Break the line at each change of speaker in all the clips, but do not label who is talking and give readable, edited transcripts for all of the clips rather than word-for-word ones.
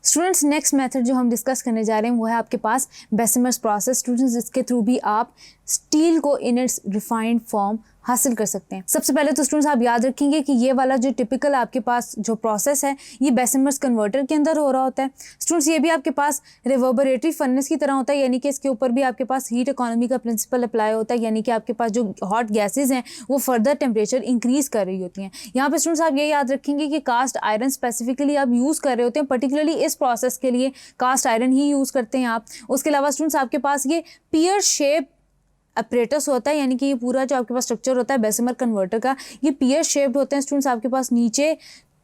Students next method जो हम discuss करने जा रहे हैं वो है आपके पास बेसिमर्स प्रोसेस। स्टूडेंट्स इसके थ्रू भी आप स्टील को इन इट्स रिफाइंड फॉर्म हासिल कर सकते हैं। सबसे पहले तो स्टूडेंट्स आप याद रखेंगे कि ये वाला जो टिपिकल आपके पास जो प्रोसेस है ये बेसिमर्स कन्वर्टर के अंदर हो रहा होता है। स्टूडेंट्स ये भी आपके पास रिवर्बरेटरी फर्नेस की तरह होता है, यानी कि इसके ऊपर भी आपके पास हीट इकोनॉमी का प्रिंसिपल अप्लाई होता है, यानी कि आपके पास जो हॉट गैसेज हैं वो फर्दर टेम्परेचर इंक्रीज कर रही होती हैं। यहाँ पे स्टूडेंट्स आप ये याद रखेंगे कि कास्ट आयरन स्पेसिफिकली आप यूज़ कर रहे होते हैं, पर्टिकुलरली इस प्रोसेस के लिए कास्ट आयरन ही यूज़ करते हैं आप। उसके अलावा स्टूडेंट्स आपके पास ये पियर शेप अपरेटस होता है, यानी कि ये पूरा जो आपके पास स्ट्रक्चर होता है बेसिमर कन्वर्टर का ये पियर शेप्ड होते हैं। स्टूडेंट्स आपके पास नीचे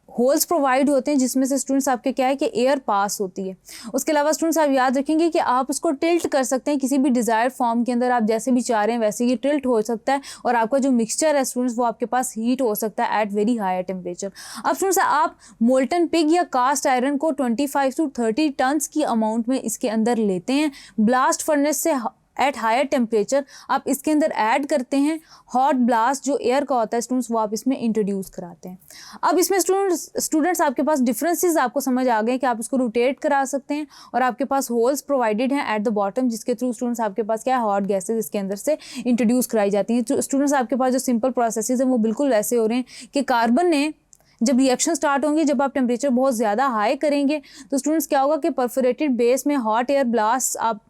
होल्स प्रोवाइड होते हैं जिसमें से स्टूडेंट्स आपके क्या है कि एयर पास होती है। उसके अलावा स्टूडेंट्स आप याद रखेंगे कि आप उसको टिल्ट कर सकते हैं किसी भी डिज़ायर्ड फॉर्म के अंदर, आप जैसे भी चाह रहे हैं वैसे ये टिल्ट हो सकता है और आपका जो मिक्सचर है स्टूडेंट्स वो आपके पास हीट हो सकता है एट वेरी हायर टेम्परेचर। अब स्टूडेंट्स आप मोल्टन पिग या कास्ट आयरन को 25 to 30 टन्स की अमाउंट में इसके अंदर लेते हैं, ब्लास्ट फर्नेस से एट हायर टेम्परेचर आप इसके अंदर ऐड करते हैं, हॉट ब्लास्ट जो एयर का होता है स्टूडेंट्स वो आप इसमें इंट्रोड्यूस कराते हैं। अब इसमें स्टूडेंट्स आपके पास डिफरेंसेस आपको समझ आ गए कि आप इसको रोटेट करा सकते हैं और आपके पास होल्स प्रोवाइडेड हैं एट द बॉटम जिसके थ्रू स्टूडेंट्स आपके पास क्या है हॉट गैसेज इसके अंदर से इंट्रोड्यूस कराई जाती हैं। तो स्टूडेंट्स आपके पास जो सिंपल प्रोसेसेस हैं वो बिल्कुल वैसे हो रहे हैं कि कार्बन ने जब रिएक्शन स्टार्ट होंगी, जब आप टेम्परेचर बहुत ज़्यादा हाई करेंगे तो स्टूडेंट्स क्या होगा कि परफोरेटेड बेस में हॉट एयर ब्लास्ट आप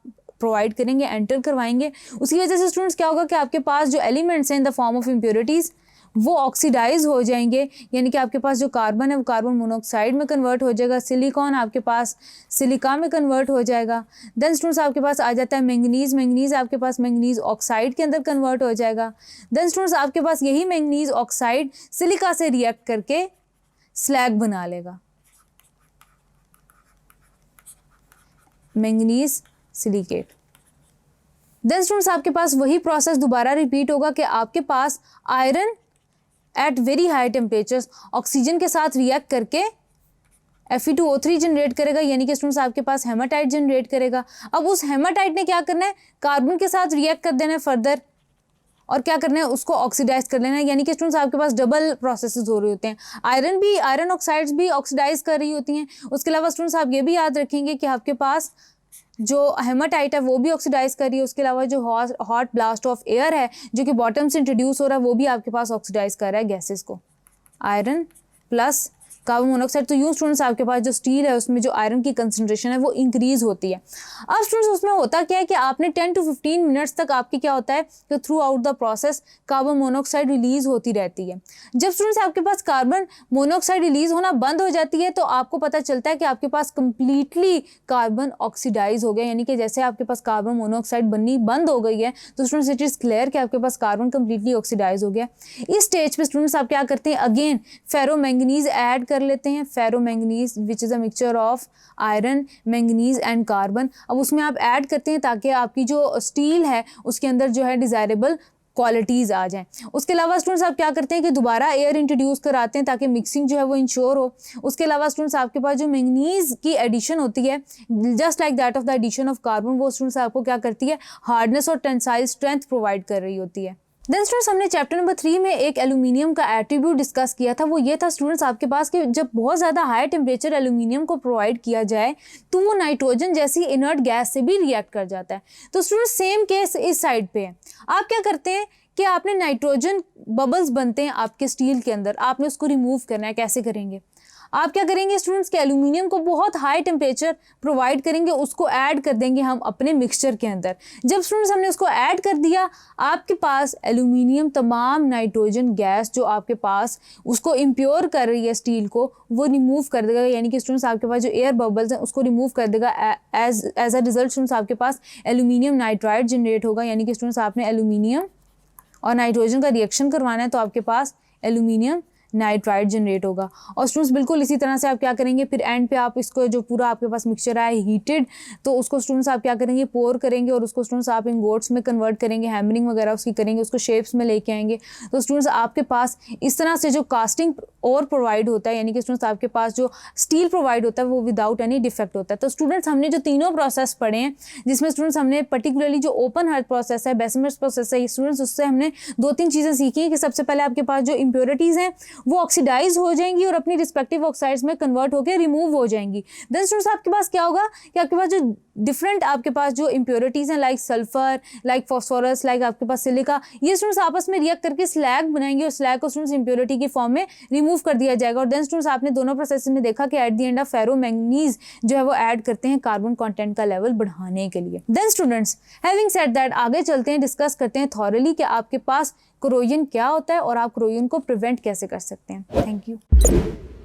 प्रोवाइड करेंगे, एंटर करवाएंगे। उसकी वजह से स्टूडेंट्स क्या होगा कि आपके पास जो एलिमेंट्स हैं in the form of impurities वो ऑक्सीडाइज हो जाएंगे, यानी कि आपके पास जो कार्बन है वो कार्बन मोनोऑक्साइड में कन्वर्ट हो जाएगा, सिलिकॉन आपके पास सिलिका में कन्वर्ट हो जाएगा। देन स्टूडेंट्स आपके पास आ जाता है मैंगनीज, मैंगनीज आपके पास मैंगनीज ऑक्साइड के अंदर कन्वर्ट हो जाएगा। देन स्टूडेंट्स आपके पास यही मैंगनीज ऑक्साइड सिलिका से रिएक्ट करके स्लैग बना लेगा, मैंगनीज सिलिकेट। देन स्टूडेंट्स आपके पास वही प्रोसेस दोबारा रिपीट होगा कि आपके पास iron at very high temperatures oxygen के साथ रिएक्ट करके Fe2O3 जनरेट करेगा, यानी कि स्टूडेंट्स आपके पास हेमाटाइट जनरेट करेगा। अब उस हेमाटाइट ने क्या करना है, कार्बन के साथ रिएक्ट कर देना है फर्दर और क्या करना है, उसको ऑक्सीडाइज कर लेना है, यानी कि स्टूडेंट्स आपके पास डबल प्रोसेसेस हो रहे होते हैं। आयरन ऑक्साइड्स भी ऑक्सीडाइज कर रही होती हैं। उसके अलावा स्टूडेंट्स आप ये भी याद रखेंगे कि आपके पास जो हेमाटाइट है वो भी ऑक्सीडाइज कर रही है। उसके अलावा जो हॉट ब्लास्ट ऑफ एयर है जो कि बॉटम से इंट्रोड्यूस हो रहा है वो भी आपके पास ऑक्सीडाइज कर रहा है गैसेस को, आयरन प्लस कार्बन मोनोऑक्साइड। तो यूँ स्टूडेंट्स आपके पास जो स्टील है उसमें जो आयरन की कंसंट्रेशन है वो इंक्रीज होती है। अब स्टूडेंट्स उसमें होता क्या है कि आपने 10 to 15 मिनट्स तक आपकी क्या होता है कि through out the process carbon monoxide release होती रहती है। जब स्टूडेंट्स आपके पास कार्बन मोनोऑक्साइड रिलीज होना बंद हो जाती है तो आपको पता चलता है कि आपके पास कंप्लीटली कार्बन ऑक्सीडाइज हो गया, यानी कि जैसे आपके पास कार्बन मोनोऑक्साइड बननी बंद हो गई है तो स्टूडेंट्स इट इज़ क्लियर कि आपके पास कार्बन कंप्लीटली ऑक्सीडाइज हो गया। इस स्टेज पे स्टूडेंट्स आप क्या करते हैं, अगेन फेरोमैंगनीज ऐड कर लेते हैं, ferromanganese which is a mixture of iron manganese and carbon. अब उसमें आप ऐड करते हैं ताकि आपकी जो स्टील है उसके अंदर जो है डिज़ायरेबल क्वालिटीज़ आ जाएं। उसके अलावा स्टूडेंट्स आप क्या करते हैं कि दोबारा एयर इंट्रोड्यूस कराते हैं ताकि मिक्सिंग जो है वो इंश्योर हो। उसके अलावा स्टूडेंट्स आपके पास जो मैंगनीज की एडिशन होती है just like that of the addition of carbon, वो स्टूडेंट्स आपको क्या करती है, हार्डनेस और टेंसाइल स्ट्रेंथ प्रोवाइड कर रही होती है। देन स्टूडेंट्स हमने चैप्टर नंबर 3 में एक एल्यूमिनियम का एट्रीब्यूट डिस्कस किया था, वो ये था स्टूडेंट्स आपके पास कि जब बहुत ज़्यादा हाई टेम्परेचर एल्यूमिनियम को प्रोवाइड किया जाए तो वो नाइट्रोजन जैसी इनर्ट गैस से भी रिएक्ट कर जाता है। तो स्टूडेंट्स सेम केस इस साइड पे है। आप क्या करते हैं कि आपने नाइट्रोजन बबल्स बनते हैं आपके स्टील के अंदर, आपने उसको रिमूव करना है। कैसे करेंगे, आप क्या करेंगे स्टूडेंट्स के एल्यूमिनियम को बहुत हाई टेम्परेचर प्रोवाइड करेंगे, उसको ऐड कर देंगे हम अपने मिक्सचर के अंदर। जब स्टूडेंट्स हमने उसको ऐड कर दिया आपके पास एल्यूमिनियम तमाम नाइट्रोजन गैस जो आपके पास उसको इम्प्योर कर रही है स्टील को वो रिमूव कर देगा, यानी कि स्टूडेंट्स आपके पास जो एयर बबल्स हैं उसको रिमूव कर देगा। एज अ रिजल्ट स्टूडेंट्स आपके पास एल्यूमिनियम नाइट्राइड जनरेट होगा, यानी कि स्टूडेंट्स आपने एल्यूमिनियम और नाइट्रोजन का रिएक्शन करवाना है तो आपके पास एल्यूमिनियम नाइट्राइड जनरेट होगा। और स्टूडेंट्स बिल्कुल इसी तरह से आप क्या करेंगे, फिर एंड पे आप इसको जो पूरा आपके पास मिक्सचर आया हीटेड तो उसको स्टूडेंट्स आप क्या करेंगे, पोर करेंगे और उसको स्टूडेंट्स आप इन गोट्स में कन्वर्ट करेंगे, हैमरिंग वगैरह उसकी करेंगे, उसको शेप्स में लेके आएंगे। तो स्टूडेंट्स आपके पास इस तरह से जो कास्टिंग और प्रोवाइड होता है, यानी कि स्टूडेंट्स आपके पास जो स्टील प्रोवाइड होता है वो विदाउट एनी डिफेक्ट होता है। तो स्टूडेंट्स हमने जो तीनों प्रोसेस पढ़े हैं जिसमें स्टूडेंट्स हमने पर्टिकुलरली जो ओपन हार्ट प्रोसेस है, बेसिमर्स प्रोसेस है, स्टूडेंट्स उससे हमने 2-3 चीज़ें सीखी हैं कि सबसे पहले आपके पास जो इम्प्योरिटीज़ हैं वो ऑक्सीडाइज हो जाएंगी और अपनी रिस्पेक्टिव ऑक्साइड्स में कन्वर्ट होकर रिमूव हो जाएंगी। देन स्टूडेंट्स आपके पास क्या होगा कि आपके पास जो डिफरेंट आपके पास जो इम्प्योरिटीज़ हैं like sulphur, like phosphorus, like आपके पास सिलिका, ये स्टूडेंट्स आपस में रिएक्ट करके स्लैग बनाएंगे और स्लैग को स्टूडेंट्स इम्प्योरिटी की फॉर्म में रिमूव कर दिया जाएगा। और देन स्टूडेंट्स आपने दोनों प्रोसेस में देखा कि at the end of ferromanganese जो है वो ऐड करते हैं कार्बन कंटेंट का लेवल बढ़ाने के लिए। Then students having said that आगे चलते हैं, डिस्कस करते हैं थॉरली कि आपके पास कोरोजन क्या होता है और आप कोरोजन को प्रिवेंट कैसे कर सकते हैं। Thank you.